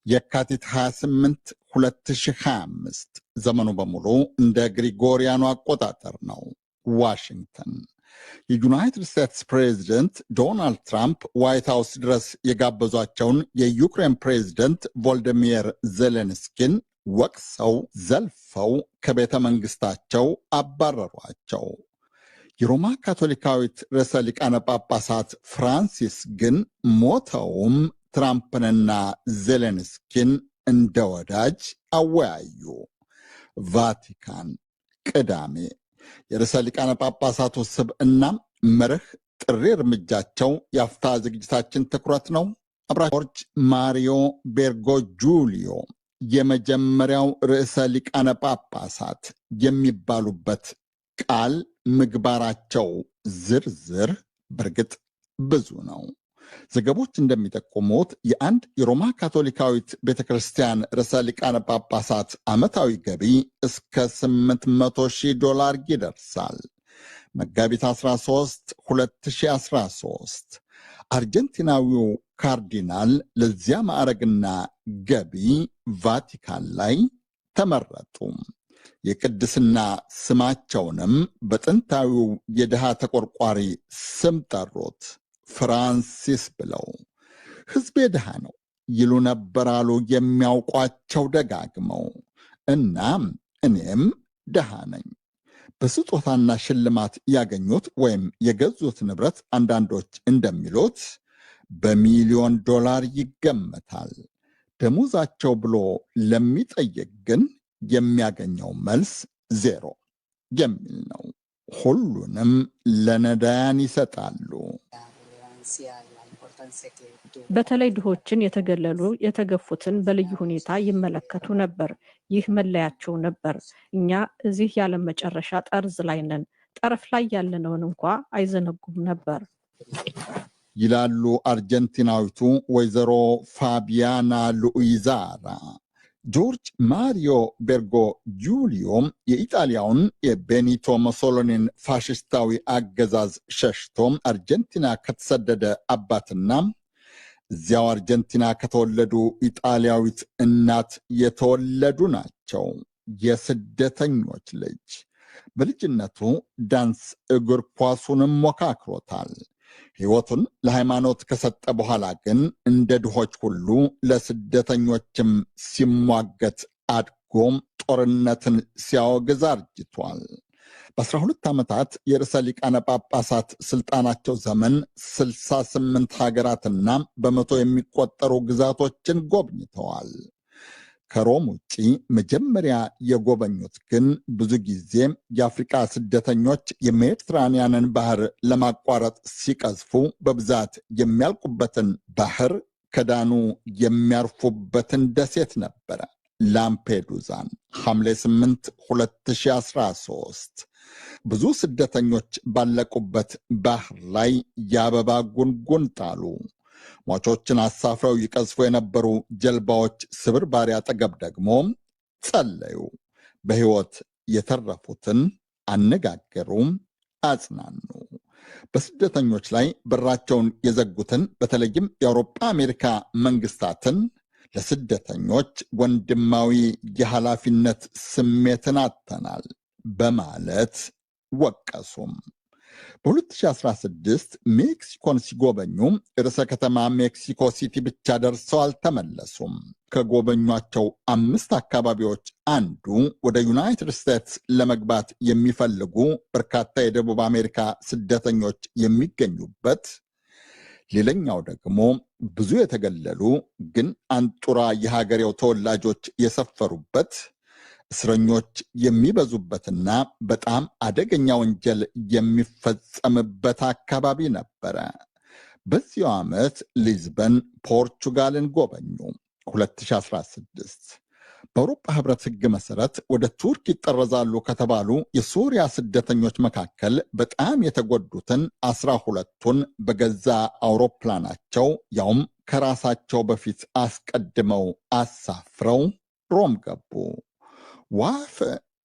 የካቲት 28 2025 ዘመኑ በሙሉ እንደ ግሪጎሪያኑ አቆጣጠር ነው። ዋሽንግተን የዩናይትድ ስቴትስ ፕሬዚደንት ዶናልድ ትራምፕ ዋይት ሃውስ ድረስ የጋበዟቸውን የዩክሬን ፕሬዚደንት ቮልዲሚር ዜሌንስኪን ወቅሰው ዘልፈው ከቤተ መንግስታቸው አባረሯቸው። የሮማ ካቶሊካዊት ርዕሰ ሊቃነ ጳጳሳት ፍራንሲስ ግን ሞተውም ትራምፕንና ዜሌንስኪን እንደ ወዳጅ አወያዩ። ቫቲካን ቅዳሜ የርዕሰ ሊቃነ ጳጳሳቱ ስብዕና መርህ ጥሪ እርምጃቸው የአፍታ ዝግጅታችን ትኩረት ነው። ጆርጅ ማሪዮ ቤርጎጁሊዮ የመጀመሪያው ርዕሰ ሊቃነ ጳጳሳት የሚባሉበት ቃል ምግባራቸው ዝርዝር በርግጥ ብዙ ነው። ዘገቦች እንደሚጠቁሙት የአንድ የሮማ ካቶሊካዊት ቤተ ክርስቲያን ርዕሰ ሊቃነ ጳጳሳት ዓመታዊ ገቢ እስከ $800,000 ይደርሳል። መጋቢት 13 2013 አርጀንቲናዊው ካርዲናል ለዚያ ማዕረግና ገቢ ቫቲካን ላይ ተመረጡ። የቅድስና ስማቸውንም በጥንታዊው የድሃ ተቆርቋሪ ስም ጠሩት፣ ፍራንሲስ ብለው። ሕዝቤ ድሃ ነው ይሉ ነበር አሉ የሚያውቋቸው ደጋግመው። እናም እኔም ድሃ ነኝ። በስጦታና ሽልማት ያገኙት ወይም የገዙት ንብረት አንዳንዶች እንደሚሉት በሚሊዮን ዶላር ይገመታል። ደሞዛቸው ብሎ ለሚጠይቅ ግን የሚያገኘው መልስ ዜሮ የሚል ነው። ሁሉንም ለነዳያን ይሰጣሉ። በተለይ ድሆችን፣ የተገለሉ፣ የተገፉትን በልዩ ሁኔታ ይመለከቱ ነበር። ይህ መለያቸው ነበር። እኛ እዚህ የዓለም መጨረሻ ጠርዝ ላይ ነን። ጠረፍ ላይ ያለነውን እንኳ አይዘነጉም ነበር ይላሉ አርጀንቲናዊቱ ወይዘሮ ፋቢያና ሉኢዛራ። ጆርጅ ማሪዮ ቤርጎጁሊዮ የኢጣሊያውን የቤኒቶ ሙሶሎኒን ፋሽስታዊ አገዛዝ ሸሽቶ አርጀንቲና ከተሰደደ አባትና እዚያው አርጀንቲና ከተወለዱ ኢጣሊያዊት እናት የተወለዱ ናቸው። የስደተኞች ልጅ። በልጅነቱ ዳንስ፣ እግር ኳሱንም ሞካክሮታል። ሕይወቱን ለሃይማኖት ከሰጠ በኋላ ግን እንደ ድሆች ሁሉ ለስደተኞችም ሲሟገት አድጎም ጦርነትን ሲያወግዝ አርጅቷል። በ12 ዓመታት የርዕሰ ሊቃነ ጳጳሳት ስልጣናቸው ዘመን 68 ሀገራትና በመቶ የሚቆጠሩ ግዛቶችን ጎብኝተዋል። ከሮም ውጪ መጀመሪያ የጎበኙት ግን ብዙ ጊዜ የአፍሪቃ ስደተኞች የሜዲትራንያንን ባህር ለማቋረጥ ሲቀዝፉ በብዛት የሚያልቁበትን ባህር ከዳኑ የሚያርፉበትን ደሴት ነበረ። ላምፔዱዛን ሐምሌ 8 2013 ብዙ ስደተኞች ባለቁበት ባህር ላይ የአበባ ጉንጉን ጣሉ። ሟቾችን አሳፍረው ይቀዝፉ የነበሩ ጀልባዎች ስብርባሪ አጠገብ ደግሞ ጸለዩ። በሕይወት የተረፉትን አነጋገሩ፣ አጽናኑ። በስደተኞች ላይ በራቸውን የዘጉትን በተለይም የአውሮፓ አሜሪካ መንግስታትን ለስደተኞች ወንድማዊ የኃላፊነት ስሜትን አጥተናል በማለት ወቀሱም። በ2016 ሜክሲኮን ሲጎበኙ ርዕሰ ከተማ ሜክሲኮ ሲቲ ብቻ ደርሰው አልተመለሱም። ከጎበኟቸው 5 አካባቢዎች አንዱ ወደ ዩናይትድ ስቴትስ ለመግባት የሚፈልጉ በርካታ የደቡብ አሜሪካ ስደተኞች የሚገኙበት፣ ሌላኛው ደግሞ ብዙ የተገለሉ ግን አንጡራ የሀገሬው ተወላጆች የሰፈሩበት፣ እስረኞች የሚበዙበትና በጣም አደገኛ ወንጀል የሚፈጸምበት አካባቢ ነበረ። በዚያው ዓመት ሊዝበን ፖርቹጋልን ጎበኙ። 2016 በአውሮፓ ህብረት ሕግ መሰረት ወደ ቱርክ ይጠረዛሉ ከተባሉ የሱሪያ ስደተኞች መካከል በጣም የተጎዱትን 12ቱን በገዛ አውሮፕላናቸው ያውም ከራሳቸው በፊት አስቀድመው አሳፍረው ሮም ገቡ። ዋፍ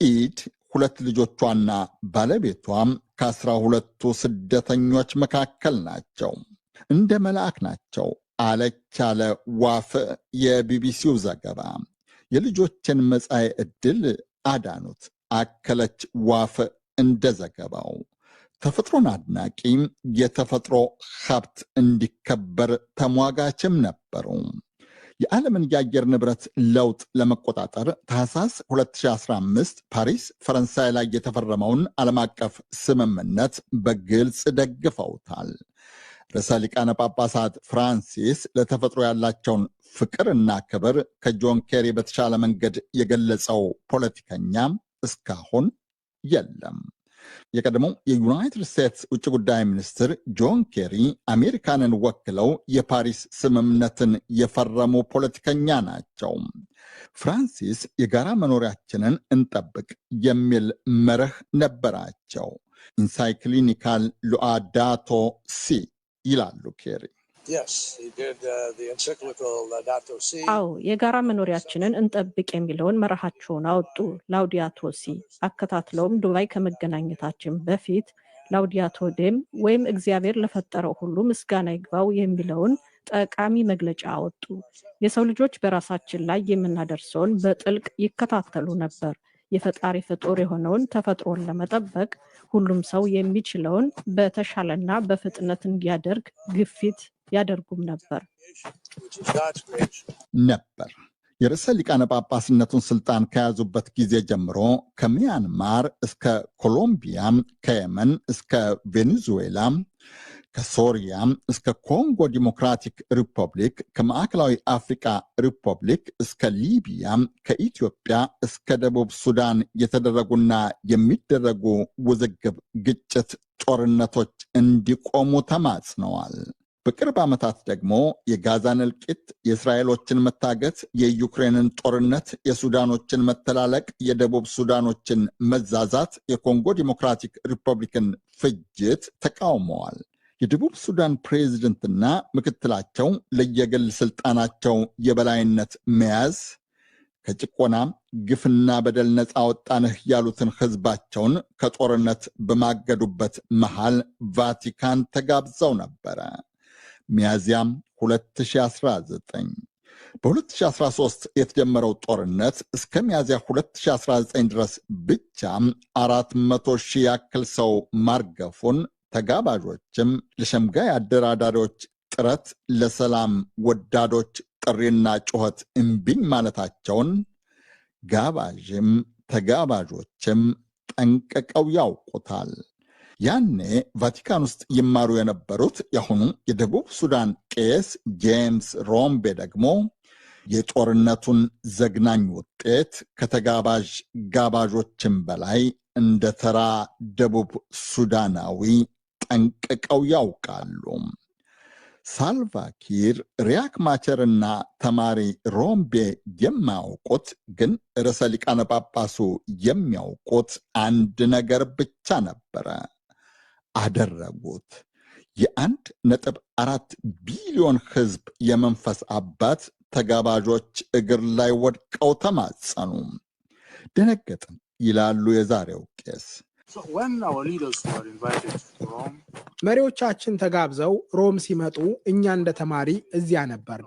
ኢድ 2 ልጆቿና ባለቤቷም ከ12ቱ ስደተኞች መካከል ናቸው። እንደ መልአክ ናቸው አለቻለ ዋፍ የቢቢሲው ዘገባ። የልጆችን መጻኤ ዕድል አዳኑት አከለች ዋፍ እንደ ዘገባው። ተፈጥሮን አድናቂ፣ የተፈጥሮ ሀብት እንዲከበር ተሟጋችም ነበሩ። የዓለምን የአየር ንብረት ለውጥ ለመቆጣጠር ታህሳስ 2015 ፓሪስ ፈረንሳይ ላይ የተፈረመውን ዓለም አቀፍ ስምምነት በግልጽ ደግፈውታል። ርዕሰ ሊቃነ ጳጳሳት ፍራንሲስ ለተፈጥሮ ያላቸውን ፍቅርና ክብር ከጆን ኬሪ በተሻለ መንገድ የገለጸው ፖለቲከኛ እስካሁን የለም። የቀድሞው የዩናይትድ ስቴትስ ውጭ ጉዳይ ሚኒስትር ጆን ኬሪ አሜሪካንን ወክለው የፓሪስ ስምምነትን የፈረሙ ፖለቲከኛ ናቸው። ፍራንሲስ የጋራ መኖሪያችንን እንጠብቅ የሚል መርህ ነበራቸው። ኢንሳይክሊኒካል ሉአዳቶ ሲ ይላሉ ኬሪ። አዎ የጋራ መኖሪያችንን እንጠብቅ የሚለውን መርሃቸውን አወጡ፣ ላውዲያቶ ሲ። አከታትለውም ዱባይ ከመገናኘታችን በፊት ላውዲያቶ ዴም ወይም እግዚአብሔር ለፈጠረው ሁሉ ምስጋና ይግባው የሚለውን ጠቃሚ መግለጫ አወጡ። የሰው ልጆች በራሳችን ላይ የምናደርሰውን በጥልቅ ይከታተሉ ነበር። የፈጣሪ ፍጡር የሆነውን ተፈጥሮን ለመጠበቅ ሁሉም ሰው የሚችለውን በተሻለና በፍጥነት እንዲያደርግ ግፊት ያደርጉም ነበር። የርዕሰ ሊቃነ ጳጳስነቱን ስልጣን ከያዙበት ጊዜ ጀምሮ ከሚያንማር እስከ ኮሎምቢያ፣ ከየመን እስከ ቬኔዙዌላ፣ ከሶሪያ እስከ ኮንጎ ዲሞክራቲክ ሪፐብሊክ፣ ከማዕከላዊ አፍሪካ ሪፐብሊክ እስከ ሊቢያ፣ ከኢትዮጵያ እስከ ደቡብ ሱዳን የተደረጉና የሚደረጉ ውዝግብ፣ ግጭት፣ ጦርነቶች እንዲቆሙ ተማጽነዋል። በቅርብ ዓመታት ደግሞ የጋዛን እልቂት፣ የእስራኤሎችን መታገት፣ የዩክሬንን ጦርነት፣ የሱዳኖችን መተላለቅ፣ የደቡብ ሱዳኖችን መዛዛት፣ የኮንጎ ዲሞክራቲክ ሪፐብሊክን ፍጅት ተቃውመዋል። የደቡብ ሱዳን ፕሬዝደንትና ምክትላቸው ለየግል ስልጣናቸው የበላይነት መያዝ፣ ከጭቆና ግፍና በደል ነፃ ወጣንህ ያሉትን ህዝባቸውን ከጦርነት በማገዱበት መሃል ቫቲካን ተጋብዘው ነበረ። ሚያዚያም 2019 በ2013 የተጀመረው ጦርነት እስከ ሚያዚያ 2019 ድረስ ብቻ 400 ሺህ ያክል ሰው ማርገፉን ተጋባዦችም ለሸምጋይ አደራዳሪዎች ጥረት፣ ለሰላም ወዳዶች ጥሪና ጩኸት እምቢኝ ማለታቸውን ጋባዥም ተጋባዦችም ጠንቅቀው ያውቁታል። ያኔ ቫቲካን ውስጥ ይማሩ የነበሩት የአሁኑ የደቡብ ሱዳን ቄስ ጄምስ ሮምቤ ደግሞ የጦርነቱን ዘግናኝ ውጤት ከተጋባዥ ጋባዦችም በላይ እንደ ተራ ደቡብ ሱዳናዊ ጠንቅቀው ያውቃሉ። ሳልቫኪር፣ ሪያክ ማቸርና ተማሪ ሮምቤ የማያውቁት ግን ርዕሰ ሊቃነ ጳጳሱ የሚያውቁት አንድ ነገር ብቻ ነበረ። አደረጉት። የ1.4 ቢሊዮን ህዝብ የመንፈስ አባት ተጋባዦች እግር ላይ ወድቀው ተማጸኑ። ደነገጥን ይላሉ የዛሬው ቄስ። መሪዎቻችን ተጋብዘው ሮም ሲመጡ እኛ እንደ ተማሪ እዚያ ነበር።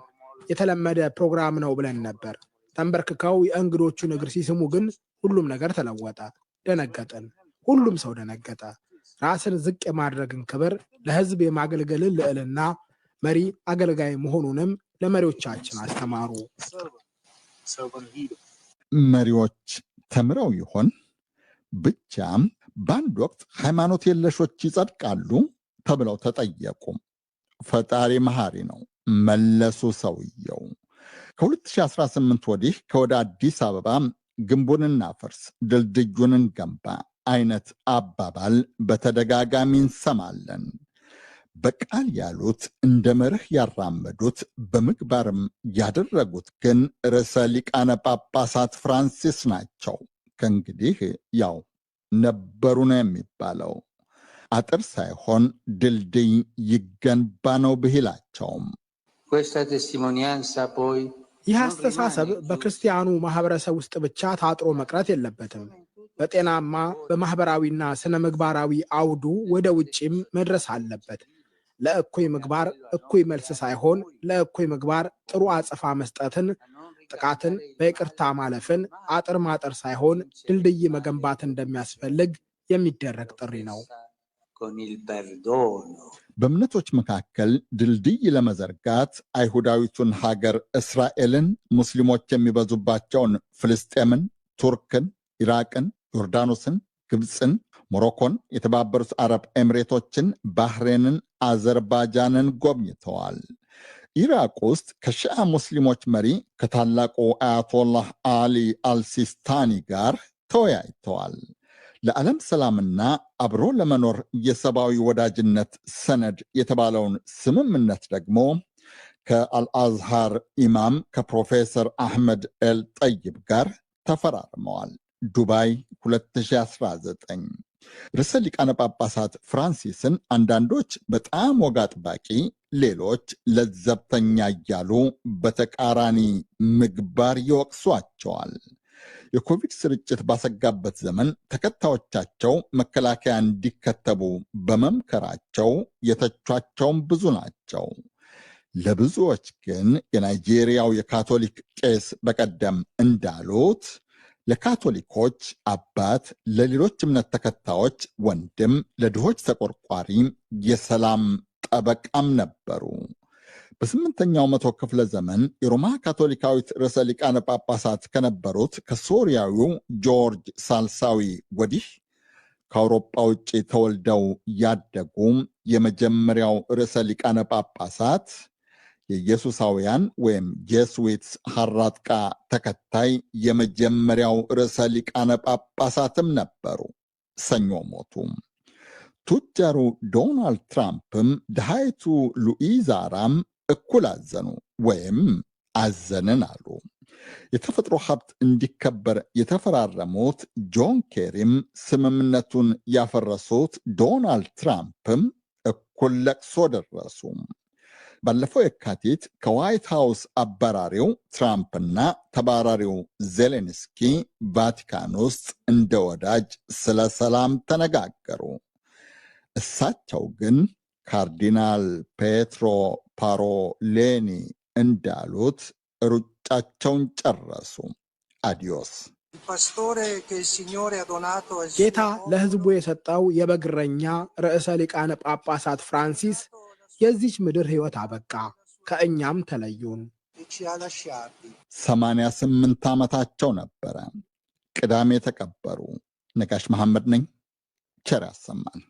የተለመደ ፕሮግራም ነው ብለን ነበር። ተንበርክከው የእንግዶቹን እግር ሲስሙ ግን ሁሉም ነገር ተለወጠ። ደነገጥን። ሁሉም ሰው ደነገጠ። ራስን ዝቅ የማድረግን ክብር፣ ለህዝብ የማገልገልን ልዕልና፣ መሪ አገልጋይ መሆኑንም ለመሪዎቻችን አስተማሩ። መሪዎች ተምረው ይሆን? ብቻ በአንድ ወቅት ሃይማኖት የለሾች ይጸድቃሉ ተብለው ተጠየቁ። ፈጣሪ መሐሪ ነው መለሱ ሰውየው። ከ2018 ወዲህ ከወደ አዲስ አበባ ግንቡን እናፈርስ፣ ድልድዩን እንገንባ አይነት አባባል በተደጋጋሚ እንሰማለን። በቃል ያሉት እንደ መርህ ያራመዱት በምግባርም ያደረጉት ግን ርዕሰ ሊቃነ ጳጳሳት ፍራንሲስ ናቸው። ከእንግዲህ ያው ነበሩ ነው የሚባለው። አጥር ሳይሆን ድልድይ ይገንባ ነው ብሂላቸውም። ይህ አስተሳሰብ በክርስቲያኑ ማህበረሰብ ውስጥ ብቻ ታጥሮ መቅረት የለበትም። በጤናማ በማህበራዊና ስነ ምግባራዊ አውዱ ወደ ውጭም መድረስ አለበት። ለእኩይ ምግባር እኩይ መልስ ሳይሆን ለእኩይ ምግባር ጥሩ አጸፋ መስጠትን፣ ጥቃትን በይቅርታ ማለፍን፣ አጥር ማጠር ሳይሆን ድልድይ መገንባት እንደሚያስፈልግ የሚደረግ ጥሪ ነው። በእምነቶች መካከል ድልድይ ለመዘርጋት አይሁዳዊቱን ሀገር እስራኤልን፣ ሙስሊሞች የሚበዙባቸውን ፍልስጤምን፣ ቱርክን፣ ኢራቅን፣ ዮርዳኖስን፣ ግብፅን፣ ሞሮኮን፣ የተባበሩት አረብ ኤምሬቶችን፣ ባህሬንን፣ አዘርባጃንን ጎብኝተዋል። ኢራቅ ውስጥ ከሺዓ ሙስሊሞች መሪ ከታላቁ አያቶላህ አሊ አልሲስታኒ ጋር ተወያይተዋል። ለዓለም ሰላምና አብሮ ለመኖር የሰብአዊ ወዳጅነት ሰነድ የተባለውን ስምምነት ደግሞ ከአልአዝሃር ኢማም ከፕሮፌሰር አሕመድ ኤል ጠይብ ጋር ተፈራርመዋል። ዱባይ 2019። ርዕሰ ሊቃነ ጳጳሳት ፍራንሲስን አንዳንዶች በጣም ወግ አጥባቂ፣ ሌሎች ለዘብተኛ እያሉ በተቃራኒ ምግባር ይወቅሷቸዋል። የኮቪድ ስርጭት ባሰጋበት ዘመን ተከታዮቻቸው መከላከያ እንዲከተቡ በመምከራቸው የተቿቸውም ብዙ ናቸው። ለብዙዎች ግን የናይጄሪያው የካቶሊክ ቄስ በቀደም እንዳሉት ለካቶሊኮች አባት፣ ለሌሎች እምነት ተከታዮች ወንድም፣ ለድሆች ተቆርቋሪ፣ የሰላም ጠበቃም ነበሩ። በ8ኛው መቶ ክፍለ ዘመን የሮማ ካቶሊካዊት ርዕሰ ሊቃነ ጳጳሳት ከነበሩት ከሶሪያዊው ጆርጅ ሳልሳዊ ወዲህ ከአውሮጳ ውጭ ተወልደው ያደጉ የመጀመሪያው ርዕሰ ሊቃነ ጳጳሳት የኢየሱሳውያን ወይም ጄስዊትስ ሐራጥቃ ተከታይ የመጀመሪያው ርዕሰ ሊቃነ ጳጳሳትም ነበሩ። ሰኞ ሞቱ። ቱጃሩ ዶናልድ ትራምፕም ድሃይቱ ሉኢዛራም እኩል አዘኑ ወይም አዘንን አሉ። የተፈጥሮ ሀብት እንዲከበር የተፈራረሙት ጆን ኬሪም ስምምነቱን ያፈረሱት ዶናልድ ትራምፕም እኩል ለቅሶ ደረሱ። ባለፈው የካቲት ከዋይት ሃውስ አባራሪው ትራምፕና ተባራሪው ዜሌንስኪ ቫቲካን ውስጥ እንደ ወዳጅ ስለ ሰላም ተነጋገሩ። እሳቸው ግን ካርዲናል ፔትሮ ፓሮሌኒ እንዳሉት ሩጫቸውን ጨረሱ። አዲዮስ። ጌታ ለሕዝቡ የሰጠው የበግ እረኛ ርዕሰ ሊቃነ ጳጳሳት ፍራንሲስ የዚች ምድር ሕይወት አበቃ፣ ከእኛም ተለዩን። 88 ዓመታቸው ነበረ። ቅዳሜ ተቀበሩ። ነጋሽ መሐመድ ነኝ። ቸር ያሰማን።